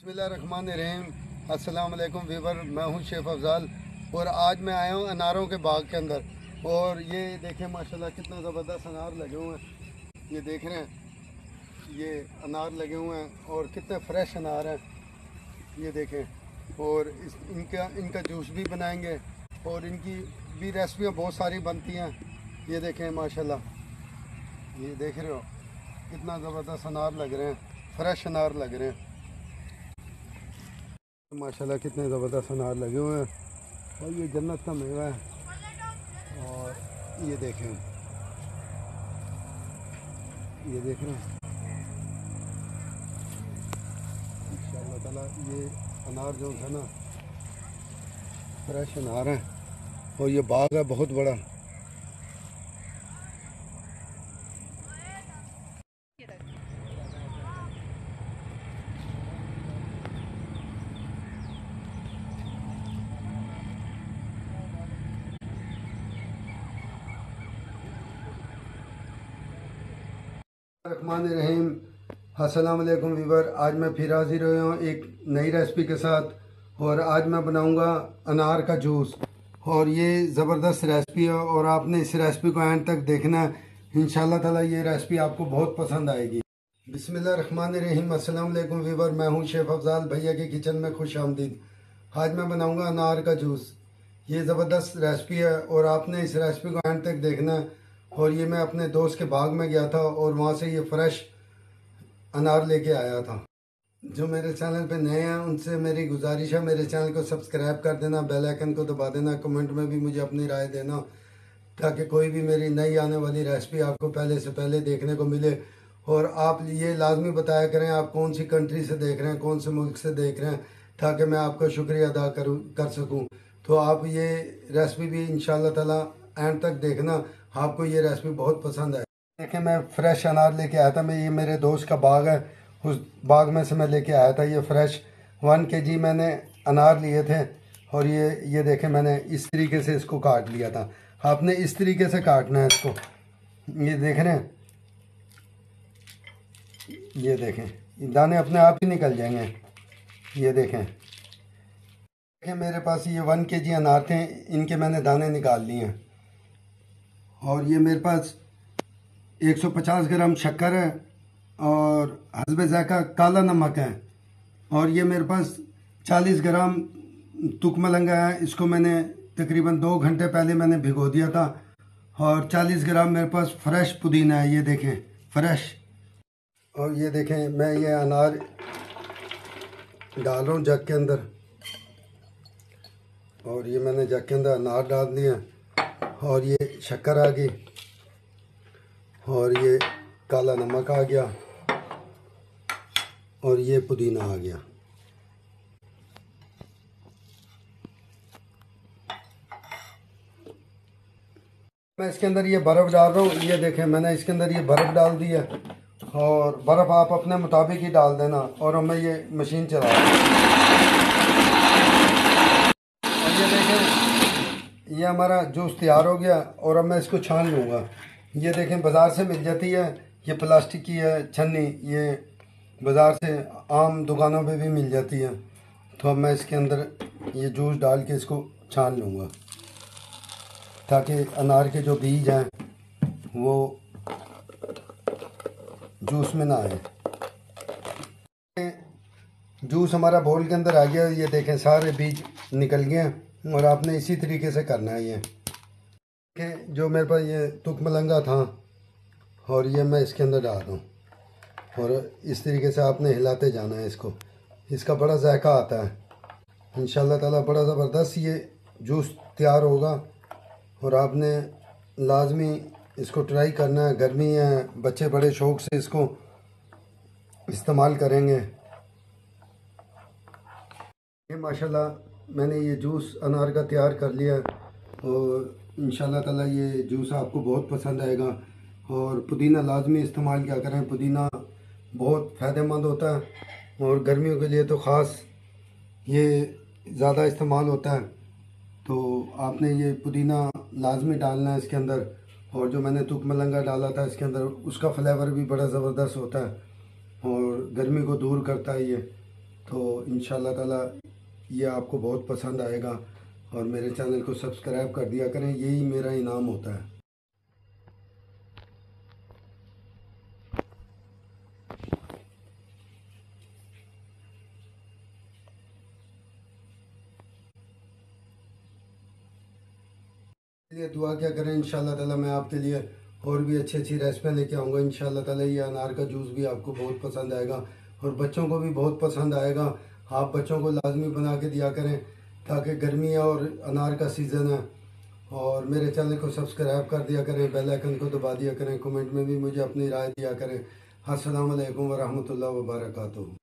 बिस्मिल्लाहिर्रहमानिर्रहीम। अस्सलाम वालेकुम वीवर, मैं हूं शेफ़ अफजाल और आज मैं आया हूं अनारों के बाग के अंदर। और ये देखें माशाल्लाह कितना ज़बरदस्त अनार लगे हुए हैं। ये देख रहे हैं, ये अनार लगे हुए हैं और कितने फ्रेश अनार हैं। ये देखें, और इनका जूस भी बनाएंगे और इनकी भी रेसिपियाँ बहुत सारी बनती हैं। ये देखें माशाल्लाह, ये देख रहे हो कितना ज़बरदस्त अनार लग रहे हैं, फ्रेश अनार लग रहे हैं माशाल्लाह। कितने ज़बरदस्त अनार लगे हुए हैं और ये जन्नत का मेवा है। और ये देखें, ये देख रहे हैं इंशाअल्लाह ताला ये अनार जो है ना, फ्रेश अनार हैं और ये बाग है बहुत बड़ा। रहमानिर्रहीम। अस्सलाम वालेकुम वीवर, आज मैं फिर हाजिर हुआ हूँ एक नई रेसिपी के साथ। और आज मैं बनाऊंगा अनार का जूस और ये ज़बरदस्त रेसिपी है और आपने इस रेसिपी को एंड तक देखना है। इंशाल्लाह ताला ये रेसिपी आपको बहुत पसंद आएगी। बिस्मिल्लाहिर्रहमानिर्रहीम। अस्सलाम वालेकुम वीवर, मैं हूँ शेफ़ अफजाल, भैया के किचन में खुश आमदीद। आज मैं बनाऊँगा अनार का जूस। ये ज़बरदस्त रेसिपी है और आपने इस रेसिपी को एंड तक देखना है। और ये मैं अपने दोस्त के बाग में गया था और वहाँ से ये फ्रेश अनार लेके आया था। जो मेरे चैनल पे नए हैं उनसे मेरी गुजारिश है, मेरे चैनल को सब्सक्राइब कर देना, बेल आइकन को दबा देना, कमेंट में भी मुझे अपनी राय देना ताकि कोई भी मेरी नई आने वाली रेसिपी आपको पहले से पहले देखने को मिले। और आप ये लाजमी बताया करें आप कौन सी कंट्री से देख रहे हैं, कौन से मुल्क से देख रहे हैं, ताकि मैं आपका शुक्रिया अदा कर सकूँ। तो आप ये रेसिपी भी इंशाल्लाह ताला एंड तक देखना, आपको ये रेसिपी बहुत पसंद है। देखिए, मैं फ्रेश अनार लेके आया था। मैं ये मेरे दोस्त का बाग है, उस बाग में से मैं लेके आया था ये फ्रेश 1 kg मैंने अनार लिए थे। और ये देखें, मैंने इस तरीके से इसको काट लिया था। आपने इस तरीके से काटना है इसको। ये देख रहे हैं, ये देखें दाने अपने आप ही निकल जाएंगे। ये देखें मेरे पास ये 1 kg अनार थे, इनके मैंने दाने निकाल लिए हैं। और ये मेरे पास 150 ग्राम शक्कर है और हस्बे ज़ायका काला नमक है। और ये मेरे पास 40 ग्राम तुकमलंगा है, इसको मैंने तकरीबन 2 घंटे पहले मैंने भिगो दिया था। और 40 ग्राम मेरे पास फ्रेश पुदीना है, ये देखें फ्रेश। और ये देखें, मैं ये अनार डाल रहा हूँ जग के अंदर। और ये मैंने जग के अंदर अनार डाल दिया और ये शक्कर आ गई और ये काला नमक आ गया और ये पुदीना आ गया। मैं इसके अंदर ये बर्फ़ डाल रहा हूँ। ये देखें, मैंने इसके अंदर ये बर्फ़ डाल दी है और बर्फ़ आप अपने मुताबिक ही डाल देना। और मैं ये मशीन चला रहा हूँ और ये देखें, ये हमारा जूस तैयार हो गया और अब मैं इसको छान लूँगा। ये देखें, बाज़ार से मिल जाती है, ये प्लास्टिक की है छन्नी, ये बाज़ार से आम दुकानों पे भी मिल जाती है। तो अब मैं इसके अंदर ये जूस डाल के इसको छान लूँगा ताकि अनार के जो बीज हैं वो जूस में ना आए। जूस हमारा बोल के अंदर आ गया। ये देखें, सारे बीज निकल गए हैं और आपने इसी तरीके से करना है। ये जो मेरे पास ये तुकमलंगा था और ये मैं इसके अंदर डाल दूँ और इस तरीके से आपने हिलाते जाना है इसको। इसका बड़ा जायका आता है इंशाल्लाह ताला, बड़ा ज़बरदस्त ये जूस तैयार होगा। और आपने लाजमी इसको ट्राई करना है। गर्मी है, बच्चे बड़े शौक़ से इसको इस्तेमाल करेंगे। ये माशाल्लाह मैंने ये जूस अनार का तैयार कर लिया और इंशाल्लाह ताला ये जूस आपको बहुत पसंद आएगा। और पुदीना लाजमी इस्तेमाल क्या करें, पुदीना बहुत फ़ायदेमंद होता है और गर्मियों के लिए तो ख़ास ये ज़्यादा इस्तेमाल होता है। तो आपने ये पुदीना लाजमी डालना है इसके अंदर। और जो मैंने तुकमलंगा डाला था इसके अंदर, उसका फ्लेवर भी बड़ा ज़बरदस्त होता है और गर्मी को दूर करता है ये। तो इंशाल्लाह ताला ये आपको बहुत पसंद आएगा। और मेरे चैनल को सब्सक्राइब कर दिया करें, यही मेरा इनाम होता है। इसलिए दुआ क्या करें, इंशाल्लाह ताला मैं आपके लिए और भी अच्छी अच्छी रेसिपियाँ लेके आऊँगा। इंशाल्लाह ताला ये अनार का जूस भी आपको बहुत पसंद आएगा और बच्चों को भी बहुत पसंद आएगा। आप बच्चों को लाजमी बना के दिया करें, ताकि गर्मी है और अनार का सीज़न है। और मेरे चैनल को सब्सक्राइब कर दिया करें, बेल आइकन को दबा दिया करें, कमेंट में भी मुझे अपनी राय दिया करें। अस्सलाम वालेकुम व रहमतुल्लाहि व बरकातुहू।